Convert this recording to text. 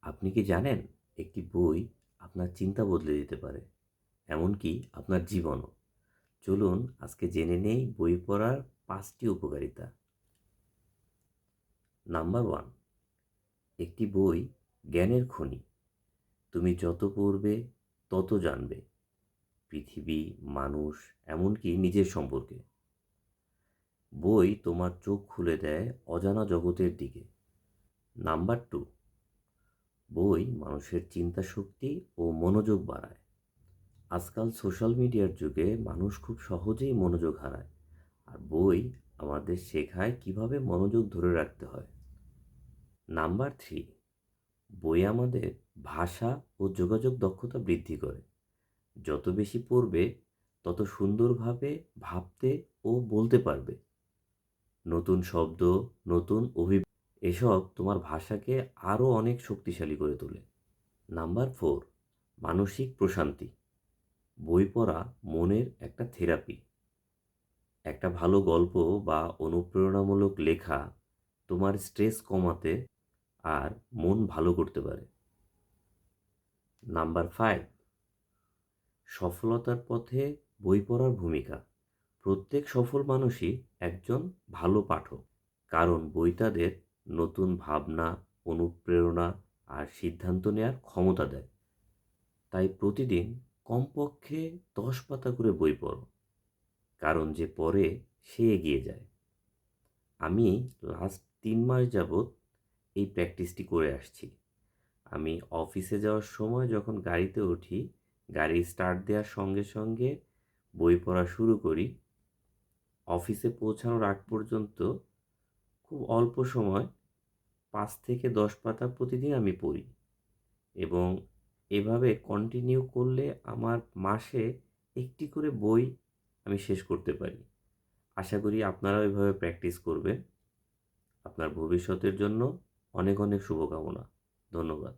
আপনি কি জানেন একটি বই আপনার চিন্তা বদলে দিতে পারে, এমনকি আপনার জীবনও। চলুন আজকে জেনে নেই বই পড়ার 5টি উপকারিতা। নাম্বার 1, একটি বই জ্ঞানের খনি। তুমি যত পড়বে তত জানবে, পৃথিবী, মানুষ, এমনকি নিজের সম্পর্কে। বই তোমার চোখ খুলে দেয় অজানা জগতের দিকে। নাম্বার 2, বই মানুষের চিন্তা শক্তি ও মনোযোগ বাড়ায়। আজকাল সোশ্যাল মিডিয়ার যুগে মানুষ খুব সহজেই মনোযোগ হারায়, আর বই আমাদের শেখায় কিভাবে মনোযোগ ধরে রাখতে হয়। নাম্বার 3, বই আমাদের ভাষা ও যোগাযোগ দক্ষতা বৃদ্ধি করে। যত বেশি পড়বে তত সুন্দরভাবে ভাবতে ও বলতে পারবে। নতুন শব্দ, নতুন এসব তোমার ভাষাকে আরও অনেক শক্তিশালী করে তোলে। নাম্বার 4, মানসিক প্রশান্তি। বই পড়া মনের একটা থেরাপি। একটা ভালো গল্প বা অনুপ্রেরণামূলক লেখা তোমার স্ট্রেস কমাতে আর মন ভালো করতে পারে। নাম্বার 5, সফলতার পথে বই পড়ার ভূমিকা। প্রত্যেক সফল মানুষই একজন ভালো পাঠক, কারণ বই তাদের নতুন ভাবনা, অনুপ্রেরণা আর সিদ্ধান্ত নেওয়ার ক্ষমতা দেয়। তাই প্রতিদিন কমপক্ষে 10 পাতা করে বই পড়ো, কারণ যে পড়ে সে এগিয়ে যায়। আমি লাস্ট 3 মাস যাবৎ এই প্র্যাকটিসটি করে আসছি। আমি অফিসে যাওয়ার সময় যখন গাড়িতে উঠি, গাড়ি স্টার্ট দেওয়ার সঙ্গে সঙ্গে বই পড়া শুরু করি। অফিসে পৌঁছানোর আগ পর্যন্ত খুব অল্প সময় 5 থেকে 10 পাতা প্রতিদিন আমি পড়ি, এবং এভাবে কন্টিনিউ করলে আমার মাসে একটি করে বই আমি শেষ করতে পারি। আশা করি আপনারাও এভাবে প্র্যাকটিস করবেন। আপনার ভবিষ্যতের জন্য অনেক অনেক শুভকামনা। ধন্যবাদ।